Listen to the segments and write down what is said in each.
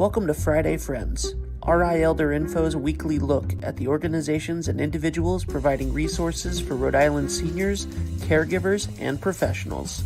Welcome to Friday Friends, RI Elder Info's weekly look at the organizations and individuals providing resources for Rhode Island seniors, caregivers, and professionals.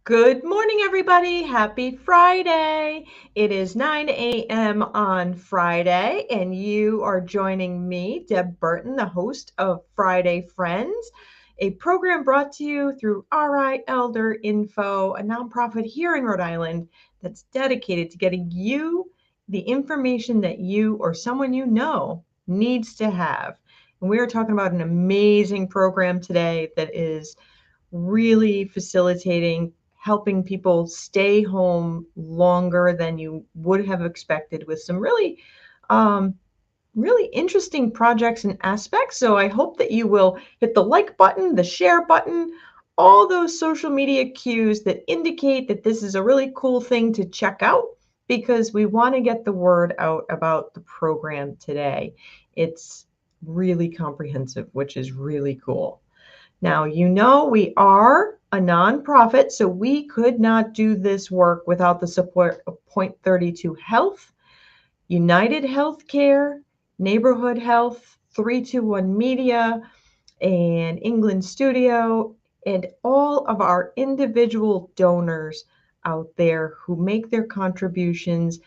Good morning, everybody. Happy Friday. It is 9 a.m. on Friday, and you are joining me, Deb Burton, the host of Friday Friends, a program brought to you through RI Elder Info, a nonprofit here in Rhode Island that's dedicated to getting you the information that you or someone you know needs to have. And we are talking about an amazing program today that is really facilitating helping people stay home longer than you would have expected with some really interesting projects and aspects. So I hope that you will hit the like button, the share button, all those social media cues that indicate that this is a really cool thing to check out, because we want to get the word out about the program today. It's really comprehensive, which is really cool. Now, we are a nonprofit, so we could not do this work without the support of Point 32 Health, United Healthcare, Neighborhood Health, 321 Media, and England Studio, and all of our individual donors out there who make their contributions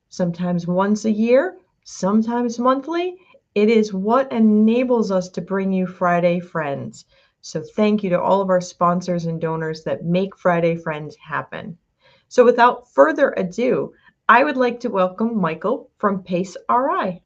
sometimes once a year, sometimes monthly. It is what enables us to bring you Friday Friends. So thank you to all of our sponsors and donors that make Friday Friends happen. So without further ado, I would like to welcome Michael from PACE RI.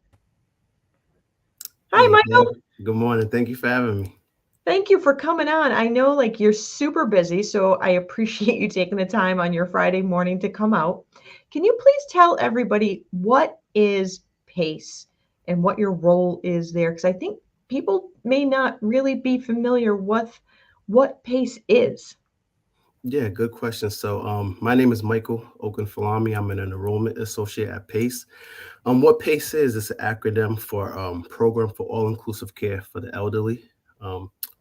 Hi, Hey, Michael. Deb. Good morning. Thank you for having me. Thank you for coming on. I know you're super busy, so I appreciate you taking the time on your Friday morning to come out. Can you please tell everybody what is PACE and what your role is there? Because I think people may not really be familiar with what PACE is. Yeah, good question. My name is Michael Ogunfalami. I'm an enrollment associate at PACE. What PACE is, it's an acronym for Program for All-Inclusive Care for the Elderly.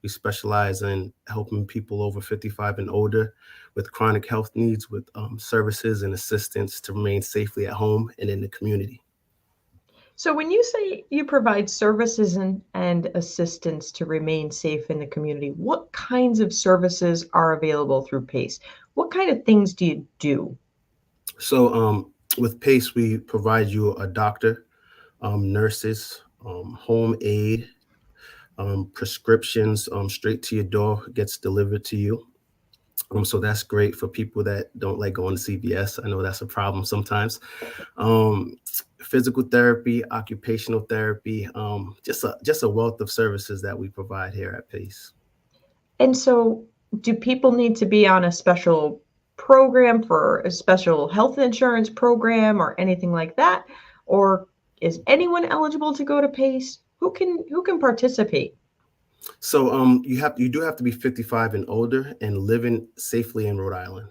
We specialize in helping people over 55 and older with chronic health needs with services and assistance to remain safely at home and in the community. So when you say you provide services and assistance to remain safe in the community, what kinds of services are available through PACE? What kind of things do you do? With PACE, we provide you a doctor, nurses, home aid, prescriptions straight to your door, gets delivered to you. So that's great for people that don't like going to CVS. I know that's a problem sometimes. Um, Physical therapy, occupational therapy, just a wealth of services that we provide here at PACE. And so, do people need to be on a special program for a special health insurance program or anything like that? Or is anyone eligible to go to PACE? Who can participate? You do have to be 55 and older and living safely in Rhode Island.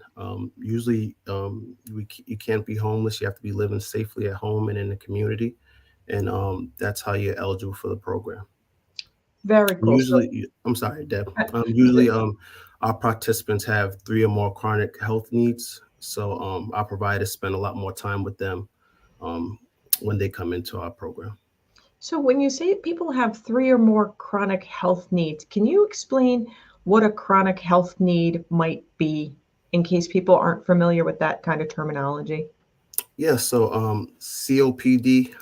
Usually, you can't be homeless. You have to be living safely at home and in the community, and that's how you're eligible for the program. Very cool. So, I'm sorry, Deb. uh, Usually, our participants have three or more chronic health needs, so our providers spend a lot more time with them um, when they come into our program. so when you say people have three or more chronic health needs, can you explain what a chronic health need might be in case people aren't familiar with that kind of terminology? Yeah, COPD,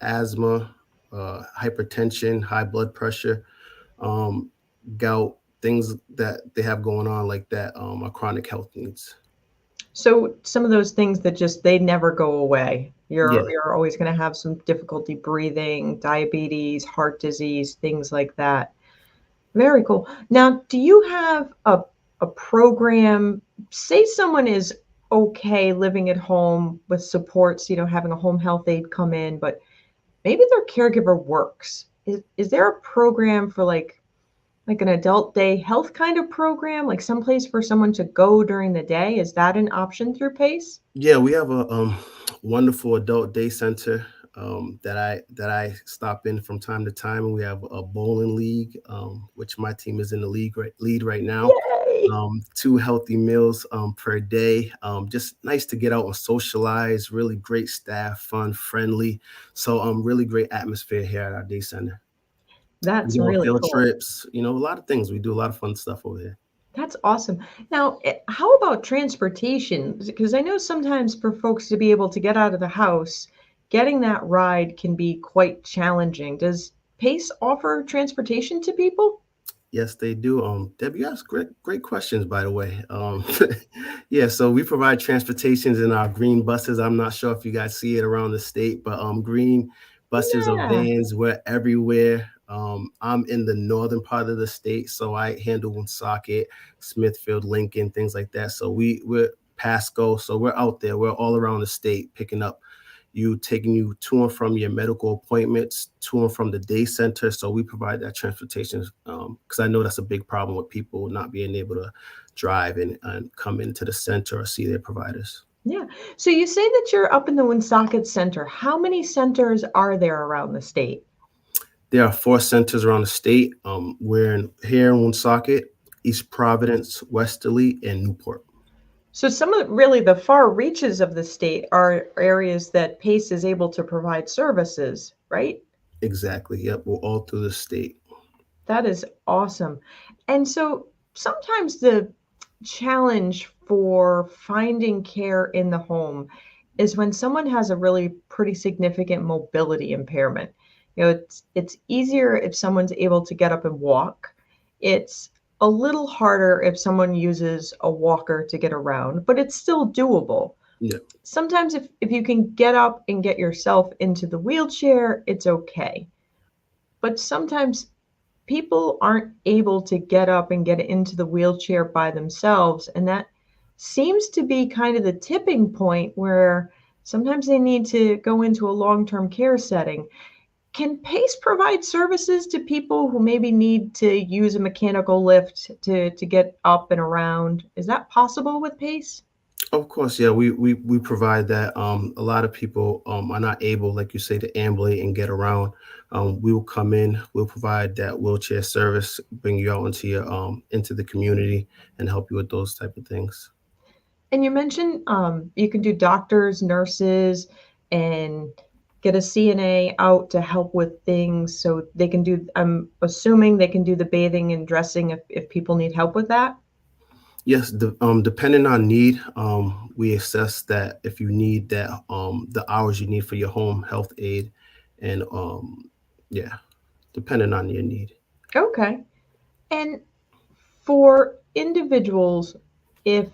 asthma, hypertension, high blood pressure, um, gout, things that they have going on like that are chronic health needs. So some of those things that just they never go away. Yeah. You're always going to have some difficulty breathing, diabetes, heart disease, things like that. Very cool. Now, do you have a program, say someone is okay living at home with supports, having a home health aide come in, but maybe their caregiver works. Is there a program for Like an adult day health kind of program, like someplace for someone to go during the day? Is that an option through PACE? Yeah, we have a wonderful adult day center that I stop in from time to time. We have a bowling league, which my team is in the lead right now. Yay! Two healthy meals per day. Just nice to get out and socialize. Really great staff, fun, friendly. So really great atmosphere here at our day center. We That's go on really field cool. trips. A lot of things. We do a lot of fun stuff over here. That's awesome. Now, how about transportation? Because I know sometimes for folks to be able to get out of the house, getting that ride can be quite challenging. Does PACE offer transportation to people? Yes, they do. Debbie, you ask great questions, by the way. Yeah, so we provide transportations in our green buses. I'm not sure if you guys see it around the state, but green buses or Yeah, vans, we're everywhere. I'm in the northern part of the state, so I handle Woonsocket, Smithfield, Lincoln, things like that. So we're Pasco, so we're out there. We're all around the state picking up taking you to and from your medical appointments, to and from the day center. So we provide that transportation because I know that's a big problem with people not being able to drive and come into the center or see their providers. yeah. So you say that you're up in the Woonsocket Center. How many centers are there around the state? There are four centers around the state. Here in Woonsocket, East Providence, Westerly, and Newport. So some of really the far reaches of the state are areas that PACE is able to provide services, right? Exactly. Yep. We're all through the state. That is awesome. And so sometimes the challenge for finding care in the home is when someone has a really pretty significant mobility impairment. It's easier if someone's able to get up and walk. It's a little harder if someone uses a walker to get around, but it's still doable. Yeah. Sometimes if you can get up and get yourself into the wheelchair, it's okay. But sometimes people aren't able to get up and get into the wheelchair by themselves. And that seems to be kind of the tipping point where sometimes they need to go into a long term care setting. Can PACE provide services to people who maybe need to use a mechanical lift to get up and around? Is that possible with PACE? Of course, yeah, we provide that. A lot of people are not able, like you say, to ambulate and get around. We will come in, we'll provide that wheelchair service, bring you out into the community and help you with those type of things. And you mentioned you can do doctors, nurses, and get a CNA out to help with things so they can do, I'm assuming they can do the bathing and dressing if people need help with that. Yes, depending on need, we assess that if you need that, the hours you need for your home health aid, and yeah, depending on your need. Okay. And for individuals, if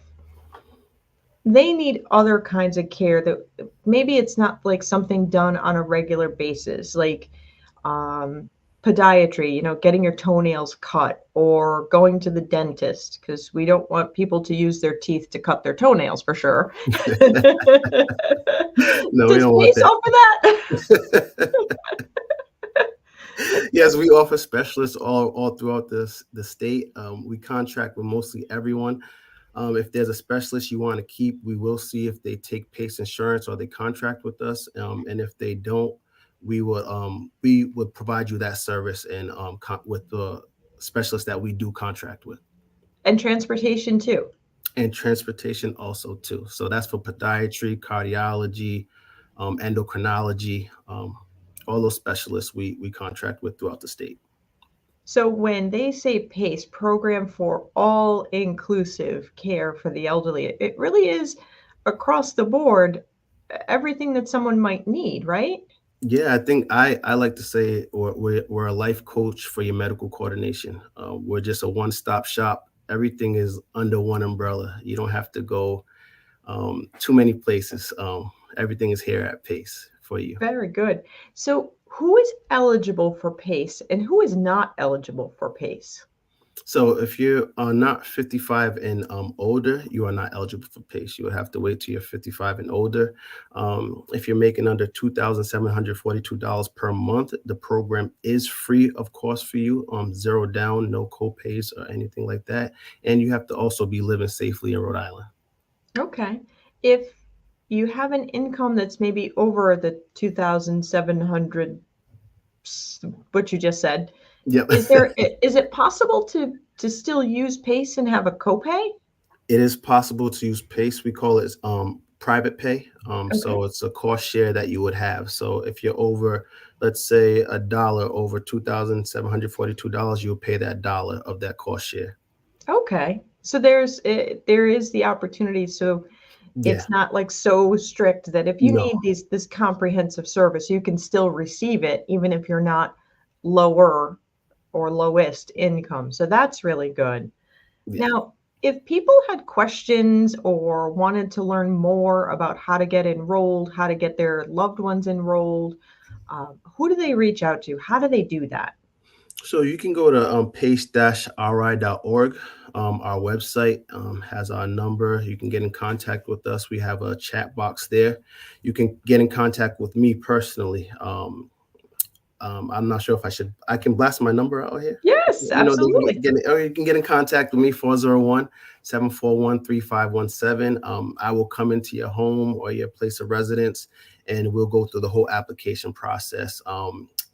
they need other kinds of care that maybe it's not like something done on a regular basis, like um, podiatry, getting your toenails cut or going to the dentist, because we don't want people to use their teeth to cut their toenails for sure. No, we Does don't want PACE offer that? that. Yes, we offer specialists all throughout the state. We contract with mostly everyone. If there's a specialist you want to keep, we will see if they take PACE insurance or they contract with us. And if they don't, we would provide you that service and with the specialist that we do contract with. And transportation too. And transportation also too. So that's for podiatry, cardiology, endocrinology, all those specialists we contract with throughout the state. So when they say PACE, program for all inclusive care for the elderly, it really is across the board, everything that someone might need, right? Yeah, I think I like to say we're a life coach for your medical coordination. We're just a one-stop shop. Everything is under one umbrella. You don't have to go too many places. Everything is here at PACE for you. Very good. So who is eligible for PACE and who is not eligible for PACE? So if you are not 55 and older, you are not eligible for PACE. You would have to wait till you're 55 and older. If you're making under $2,742 per month, the program is free of cost for you. Zero down, no co-pays or anything like that. And you have to also be living safely in Rhode Island. Okay. If you have an income that's maybe over the 2,700, what you just said, Yep. is it possible to still use PACE and have a copay? It is possible to use PACE. We call it private pay. Okay. So it's a cost share that you would have. So if you're over, let's say a dollar over $2,742, you'll pay that dollar of that cost share. Okay. So there is the opportunity. So Yeah. it's not like so strict that if you No. need this comprehensive service, you can still receive it, even if you're not lower or lowest income. So that's really good. Yeah. Now, if people had questions or wanted to learn more about how to get enrolled, how to get their loved ones enrolled, who do they reach out to? How do they do that? So you can go to pace-ri.org. Our website has our number. You can get in contact with us. We have a chat box there. You can get in contact with me personally. I'm not sure if I can blast my number out here. Yes, absolutely. Or you can get in contact with me, 401-741-3517. I will come into your home or your place of residence, and we'll go through the whole application process.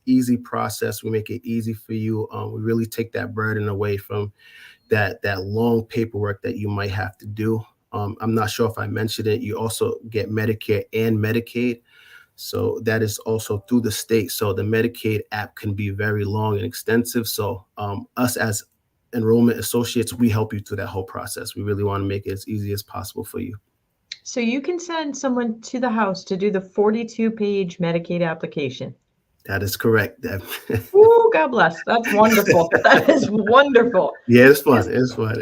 Easy process. We make it easy for you. We really take that burden away from that long paperwork that you might have to do. I'm not sure if I mentioned it. You also get Medicare and Medicaid. So that is also through the state. So the Medicaid app can be very long and extensive. So us as enrollment associates, we help you through that whole process. We really want to make it as easy as possible for you. So you can send someone to the house to do the 42-page Medicaid application. That is correct, Deb. Oh, God bless. That's wonderful. That is wonderful. Yeah, it's fun. It's fun.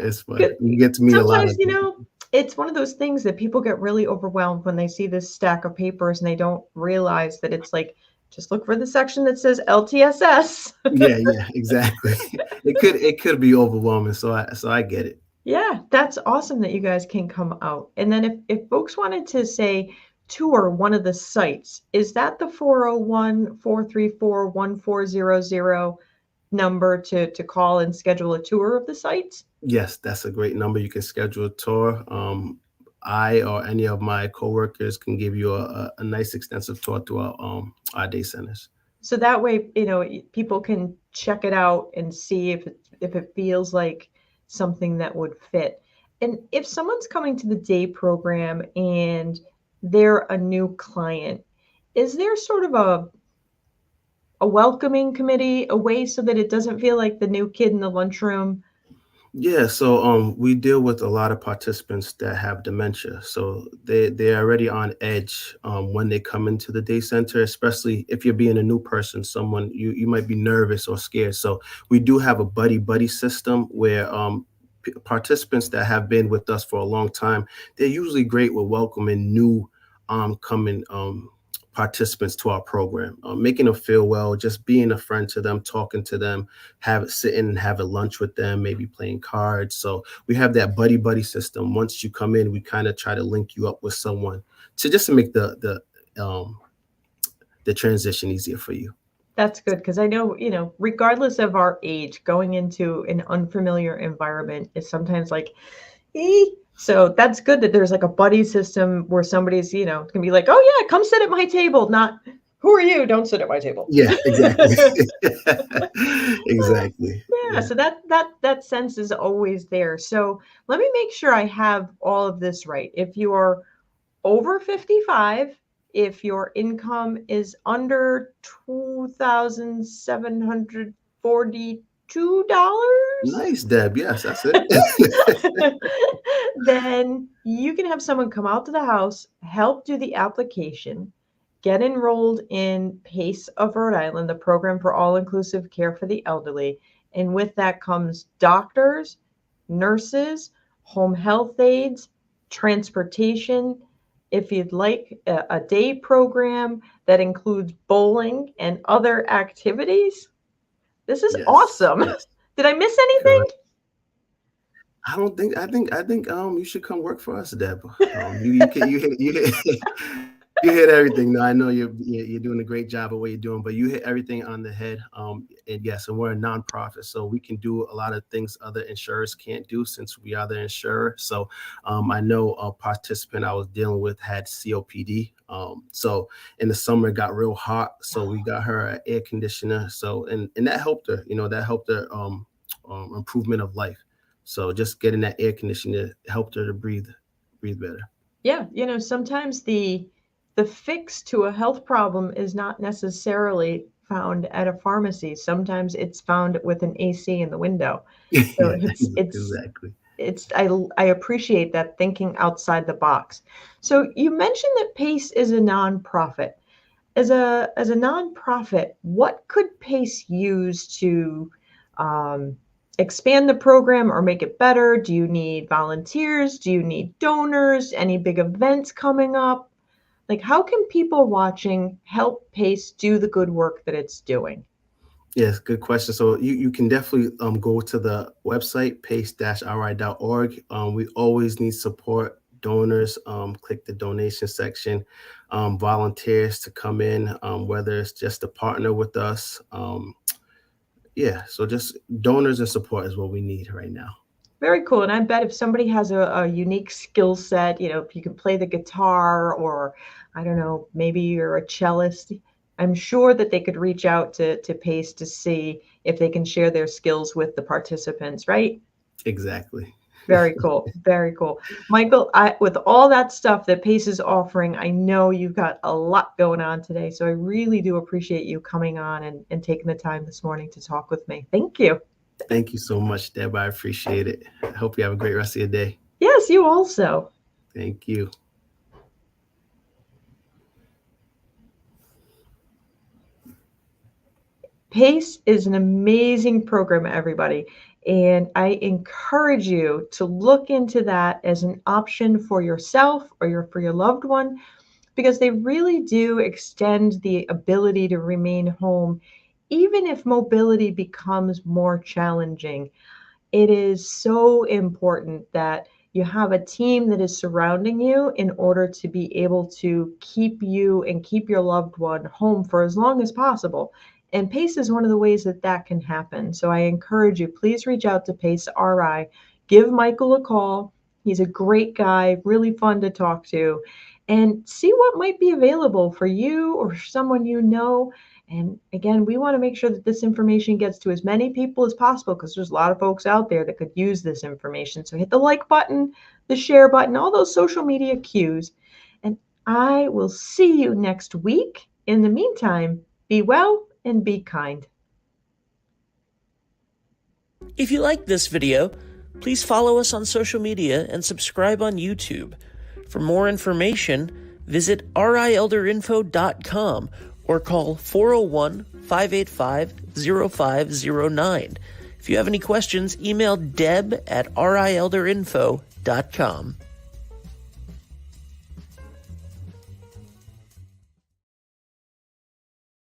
You get to meet a lot of people. Sometimes, it's one of those things that people get really overwhelmed when they see this stack of papers and they don't realize that it's like, just look for the section that says LTSS. Yeah, exactly. It could be overwhelming. So I get it. Yeah, that's awesome that you guys can come out. And then if folks wanted to say tour one of the sites, is that the 401-434-1400 number to call and schedule a tour of the sites? Yes, that's a great number. You can schedule a tour. I or any of my coworkers can give you a nice extensive tour throughout our day centers. So that way, people can check it out and see if it feels like something that would fit. And if someone's coming to the day program and they're a new client, is there sort of a welcoming committee, a way so that it doesn't feel like the new kid in the lunchroom? Yeah, so we deal with a lot of participants that have dementia. So they're already on edge when they come into the day center, especially if you're being a new person, someone you might be nervous or scared. So we do have a buddy system where participants that have been with us for a long time, they're usually great with welcoming new coming participants to our program, making them feel well, just being a friend to them, talking to them, sitting and having lunch with them, maybe playing cards. So we have that buddy system. Once you come in, we kind of try to link you up with someone to make the transition easier for you. That's good, because I know, regardless of our age, going into an unfamiliar environment is sometimes like, so that's good that there's like a buddy system where somebody's, can be like, oh yeah, come sit at my table, not who are you? Don't sit at my table. Yeah, exactly. Exactly. Yeah, so that sense is always there. So let me make sure I have all of this right. If you are over 55, if your income is under $2,742, nice, Deb. Yes, that's it. then you can have someone come out to the house, help do the application, get enrolled in PACE of Rhode Island, the program for all-inclusive care for the elderly. And with that comes doctors, nurses, home health aides, transportation. If you'd like a day program that includes bowling and other activities, this is awesome. Yes. Did I miss anything? I don't think. I think. You should come work for us, Deb. You hit everything. No, I know you're doing a great job of what you're doing, but you hit everything on the head. And yes, and we're a nonprofit, so we can do a lot of things other insurers can't do since we are the insurer. So, I know a participant I was dealing with had COPD. So in the summer it got real hot, so we got her an air conditioner. So and that helped her. That helped her improvement of life. So just getting that air conditioner helped her to breathe better. Yeah, sometimes the fix to a health problem is not necessarily found at a pharmacy. Sometimes it's found with an AC in the window. So Yeah, it's exactly. I appreciate that thinking outside the box. So you mentioned that PACE is a nonprofit. As a nonprofit, what could PACE use to expand the program or make it better? Do you need volunteers? Do you need donors? Any big events coming up? Like, how can people watching help PACE do the good work that it's doing? Yes, good question. So you can definitely go to the website, pace-ri.org. We always need support, donors. Click the donation section, volunteers to come in, whether it's just to partner with us. So just donors and support is what we need right now. Very cool. And I bet if somebody has a unique skill set, if you can play the guitar, or I don't know, maybe you're a cellist, I'm sure that they could reach out to PACE to see if they can share their skills with the participants, right? Exactly. Very cool. Very cool. Michael, with all that stuff that PACE is offering, I know you've got a lot going on today. So I really do appreciate you coming on and taking the time this morning to talk with me. Thank you. Thank you so much, Deb. I appreciate it. I hope you have a great rest of your day. Yes, you also. Thank you. PACE is an amazing program, everybody. And I encourage you to look into that as an option for yourself or for your loved one, because they really do extend the ability to remain home, even if mobility becomes more challenging. It is so important that you have a team that is surrounding you in order to be able to keep you and keep your loved one home for as long as possible. And PACE is one of the ways that that can happen. So I encourage you, please reach out to PACE RI. Give Michael a call. He's a great guy, really fun to talk to, and see what might be available for you or someone you know. And again, we want to make sure that this information gets to as many people as possible, because there's a lot of folks out there that could use this information. So hit the like button, the share button, all those social media cues. And I will see you next week. In the meantime, be well and be kind. If you like this video, please follow us on social media and subscribe on YouTube. For more information, visit rielderinfo.com or call 401-585-0509. If you have any questions, email deb@rielderinfo.com.